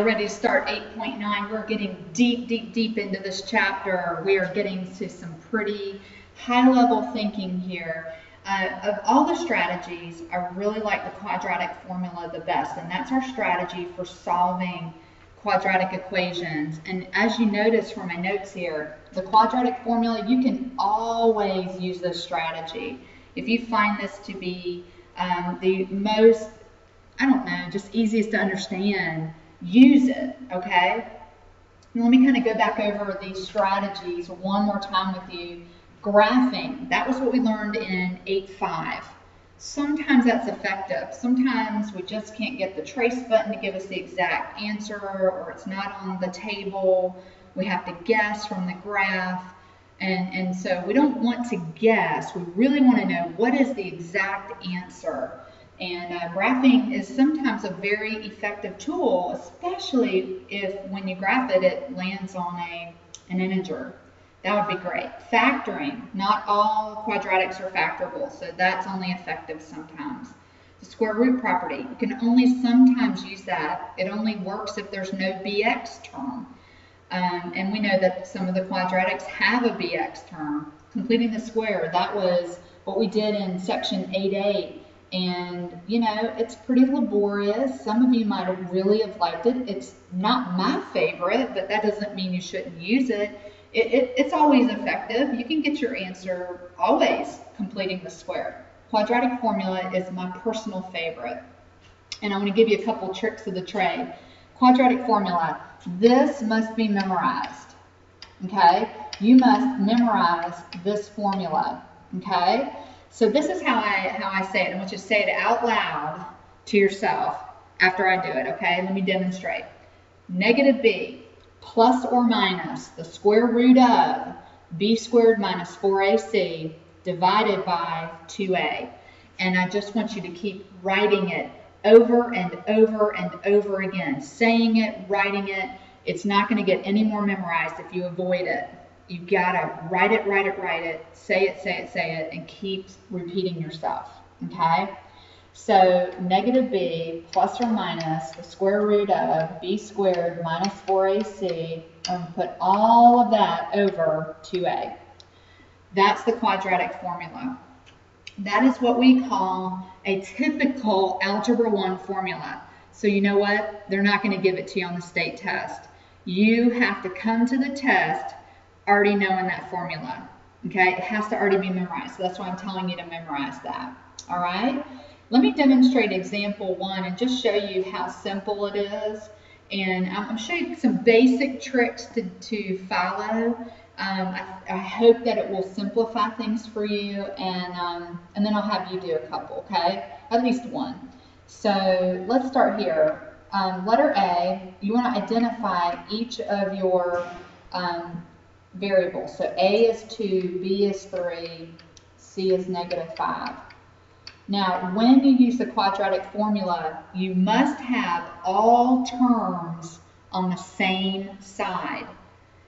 We're ready to start 8.9. We're getting deep into this chapter. We are getting to some pretty high-level thinking here. Of all the strategies, I really like the quadratic formula the best, and that's our strategy for solving quadratic equations. And as you notice from my notes here, the quadratic formula, you can always use this strategy. If you find this to be the most, just easiest to understand, use it, okay? Now let me kind of go back over these strategies one more time with you. Graphing, that was what we learned in 8.5. Sometimes that's effective. Sometimes we just can't get the trace button to give us the exact answer, or it's not on the table. We have to guess from the graph. And so we don't want to guess. We really want to know what is the exact answer. And graphing is sometimes a very effective tool, especially if when you graph it, it lands on an integer. That would be great. Factoring, not all quadratics are factorable, so that's only effective sometimes. The square root property, you can only sometimes use that. It only works if there's no bx term. And we know that some of the quadratics have a bx term. Completing the square, that was what we did in section 8.8. And, you know, it's pretty laborious. Some of you might have really liked it. It's not my favorite, but that doesn't mean you shouldn't use it. It's always effective. You can get your answer always completing the square. Quadratic formula is my personal favorite. And I want to give you a couple tricks of the trade. Quadratic formula, this must be memorized, okay? You must memorize this formula, okay? So this is how I say it. I want you to say it out loud to yourself after I do it, okay? Let me demonstrate. Negative b plus or minus the square root of b squared minus 4ac divided by 2a. And I just want you to keep writing it over and over and over again. Saying it, writing it. It's not going to get any more memorized if you avoid it. You gotta write it, say it, and keep repeating yourself, okay? So negative b plus or minus the square root of b squared minus 4ac, and put all of that over 2a. That's the quadratic formula. That is what we call a typical Algebra 1 formula. So you know what? They're not going to give it to you on the state test. You have to come to the test already knowing that formula, okay? It has to already be memorized, so that's why I'm telling you to memorize that, all right? Let me demonstrate example 1 and just show you how simple it is, and I'm going to show you some basic tricks to follow. I hope that it will simplify things for you, and then I'll have you do a couple, okay? At least one. So let's start here. Letter A, you want to identify each of your variables. So A is 2, B is 3, C is -5. Now, when you use the quadratic formula, you must have all terms on the same side.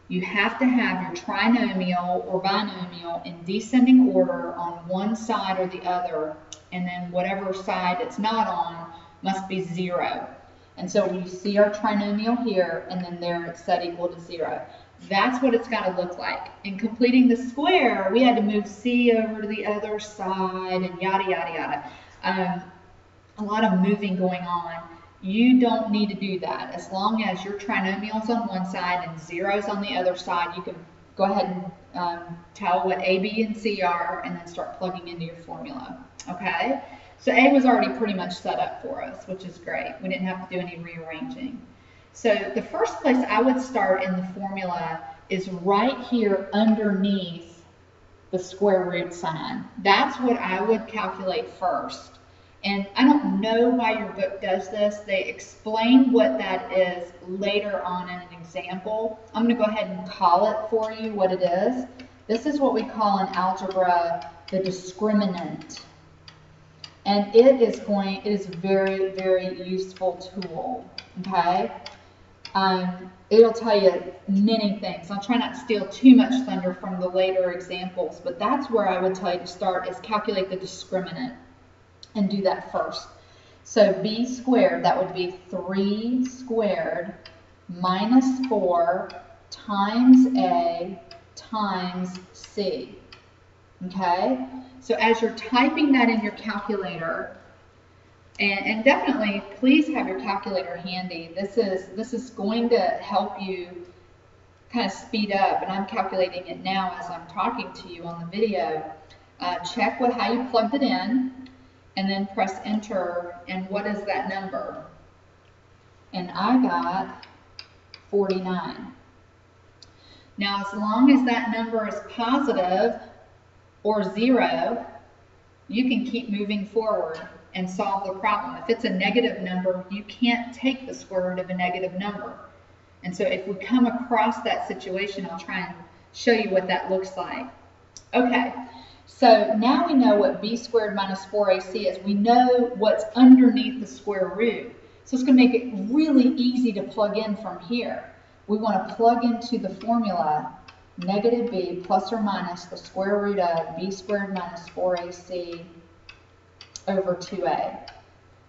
You have to have your trinomial or binomial in descending order on one side or the other, and then whatever side it's not on must be 0. And so you see our trinomial here, and then there it's set equal to 0. That's what it's got to look like. In completing the square, we had to move C over to the other side and yada, yada, yada. A lot of moving going on. You don't need to do that. As long as your trinomial's on one side and 0's on the other side, you can go ahead and tell what A, B, and C are, and then start plugging into your formula, okay? So A was already pretty much set up for us, which is great. We didn't have to do any rearranging. So the first place I would start in the formula is right here underneath the square root sign. That's what I would calculate first. And I don't know why your book does this. They explain what that is later on in an example. I'm going to go ahead and call it for you what it is. This is what we call in algebra the discriminant. And it is a very, very useful tool, okay? It'll tell you many things. I'll try not to steal too much thunder from the later examples, but that's where I would tell you to start, is calculate the discriminant and do that first. So b squared, that would be 3 squared minus 4 times a times c. Okay? So as you're typing that in your calculator, and definitely please have your calculator handy. This is going to help you kind of speed up, and I'm calculating it now as I'm talking to you on the video. Check with how you plugged it in, and then press enter, and what is that number? And I got 49. Now, as long as that number is positive or 0, you can keep moving forward and solve the problem. If it's a negative number, you can't take the square root of a negative number. And so if we come across that situation, I'll try and show you what that looks like. Okay, so now we know what b squared minus 4ac is. We know what's underneath the square root. So it's going to make it really easy to plug in from here. We want to plug into the formula negative b plus or minus the square root of b squared minus 4ac over 2a.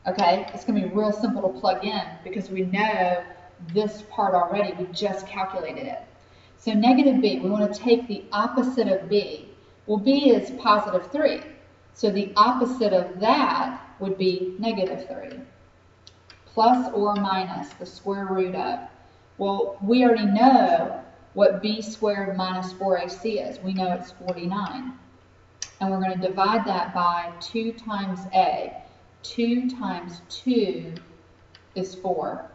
Okay, it's going to be real simple to plug in because we know this part already. We just calculated it. So negative b, we want to take the opposite of b. Well, b is positive 3. So the opposite of that would be negative 3. Plus or minus the square root of. Well, we already know what b squared minus 4ac is. We know it's 49. And we're going to divide that by 2 times a. 2 times 2 is 4.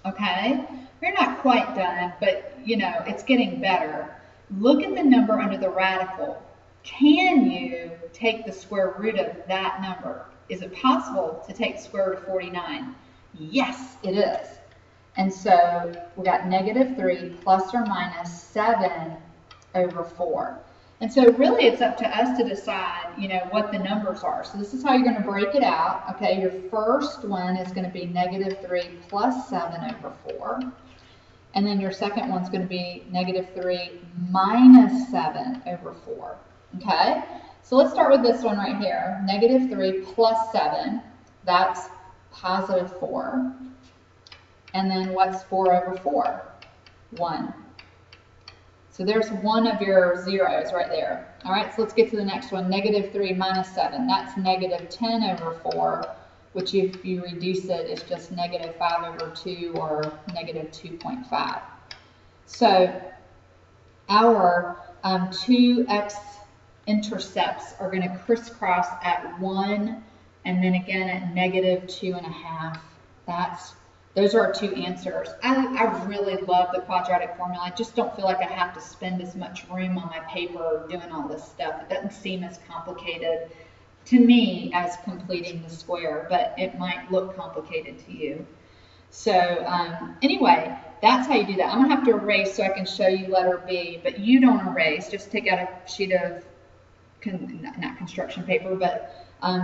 Okay? We're not quite done, but, you know, it's getting better. Look at the number under the radical. Can you take the square root of that number? Is it possible to take the square root of 49? Yes, it is. And so we got negative 3 plus or minus 7 over 4. And so really it's up to us to decide, you know, what the numbers are. So this is how you're going to break it out. Okay, your first one is going to be negative 3 plus 7 over 4. And then your second one's going to be negative 3 minus 7 over 4. Okay, so let's start with this one right here. Negative 3 plus 7, that's positive 4. And then what's 4 over 4? 1. So there's one of your zeros right there. All right, so let's get to the next one. Negative 3 minus 7. That's negative 10 over 4, which if you reduce it, it's just negative 5 over 2 or negative 2.5. So our two x-intercepts are going to crisscross at 1 and then again at negative 2.5. Those are our two answers. I really love the quadratic formula. I just don't feel like I have to spend as much room on my paper doing all this stuff. It doesn't seem as complicated to me as completing the square, but it might look complicated to you. So anyway, that's how you do that. I'm going to have to erase so I can show you letter B, but you don't erase. Just take out a sheet of, not construction paper, but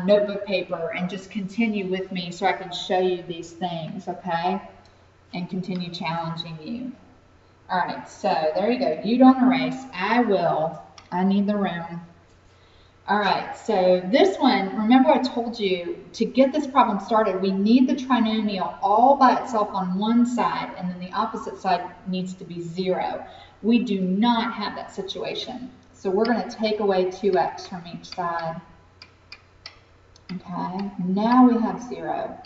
notebook paper and just continue with me so I can show you these things, okay? And continue challenging you. All right, so there you go. You don't erase. I will. I need the room. All right, so this one, remember I told you to get this problem started, we need the trinomial all by itself on one side, and then the opposite side needs to be 0. We do not have that situation. So we're going to take away 2x from each side. Okay, now we have 0,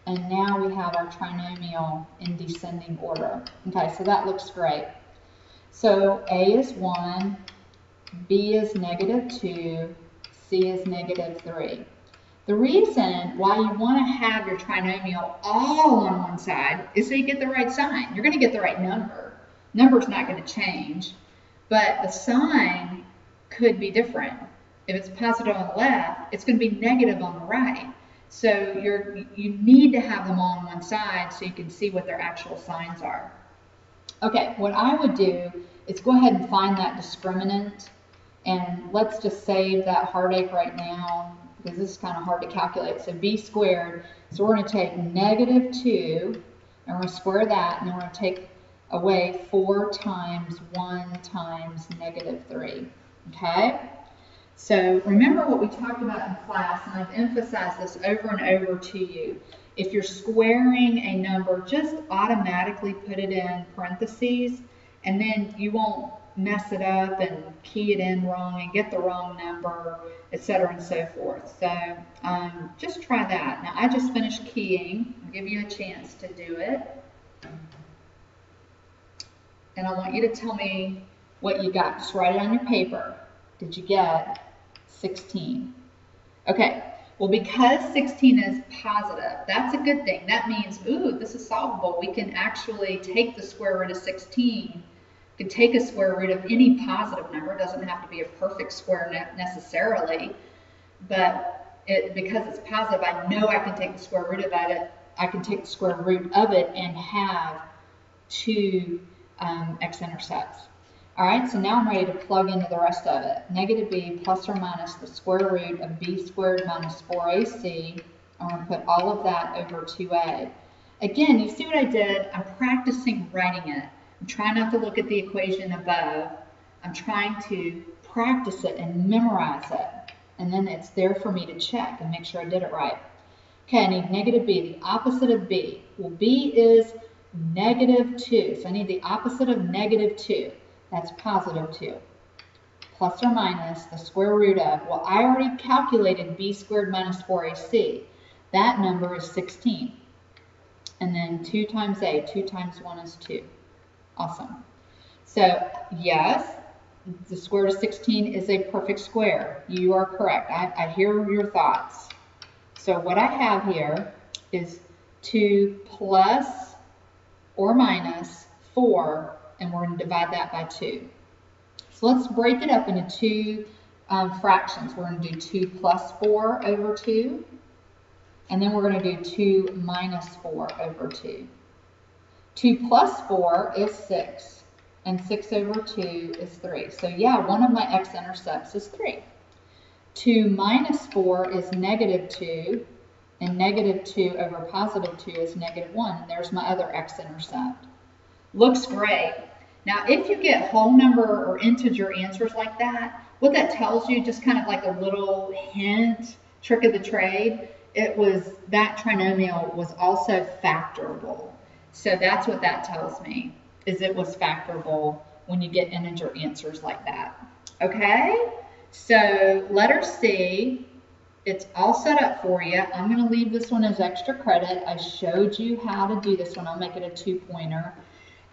and now we have our trinomial in descending order. Okay, so that looks great. So A is 1, B is negative 2, C is negative 3. The reason why you want to have your trinomial all on one side is so you get the right sign. You're going to get the right number. Number's not going to change, but the sign could be different. If it's positive on the left, it's going to be negative on the right. So you need to have them all on one side so you can see what their actual signs are. Okay, what I would do is go ahead and find that discriminant, and let's just save that heartache right now because this is kind of hard to calculate. So b squared, so we're going to take negative 2, and we're going to square that, and then we're going to take away 4 times 1 times negative 3. Okay? So remember what we talked about in class, and I've emphasized this over and over to you. If you're squaring a number, just automatically put it in parentheses, and then you won't mess it up and key it in wrong and get the wrong number, etc. and so forth. So just try that. Now I just finished keying. I'll give you a chance to do it. And I want you to tell me what you got. Just write it on your paper. Did you get 16? Okay, well, because 16 is positive, that's a good thing. That means, ooh, this is solvable. We can actually take the square root of 16. We can take a square root of any positive number. It doesn't have to be a perfect square necessarily, but because it's positive, I know I can take the square root of it. I can take the square root of it and have two x-intercepts. All right, so now I'm ready to plug into the rest of it. Negative b plus or minus the square root of b squared minus 4ac. I'm going to put all of that over 2a. Again, you see what I did? I'm practicing writing it. I'm trying not to look at the equation above. I'm trying to practice it and memorize it. And then it's there for me to check and make sure I did it right. Okay, I need negative b, the opposite of b. Well, b is negative 2, so I need the opposite of negative 2. That's positive 2. Plus or minus the square root of, well, I already calculated b squared minus 4ac. That number is 16. And then 2 times a, 2 times 1 is 2. Awesome. So, yes, the square root of 16 is a perfect square. You are correct. I hear your thoughts. So what I have here is 2 plus or minus 4, and we're going to divide that by 2. So let's break it up into two fractions. We're going to do 2 plus 4 over 2, and then we're going to do 2 minus 4 over 2. 2 plus 4 is 6, and 6 over 2 is 3. So yeah, one of my x-intercepts is 3. 2 minus 4 is negative 2, and negative 2 over positive 2 is negative 1. And there's my other x-intercept. Looks great. Now, if you get whole number or integer answers like that, what that tells you, just kind of like a little hint, trick of the trade, it was that trinomial was also factorable. So that's what that tells me, is it was factorable when you get integer answers like that. Okay? So letter C, it's all set up for you. I'm going to leave this one as extra credit. I showed you how to do this one. I'll make it a 2-pointer.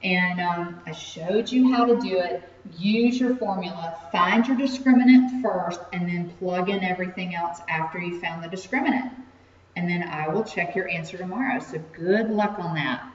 And I showed you how to do it. Use your formula. Find your discriminant first, and then plug in everything else after you found the discriminant. And then I will check your answer tomorrow. So good luck on that.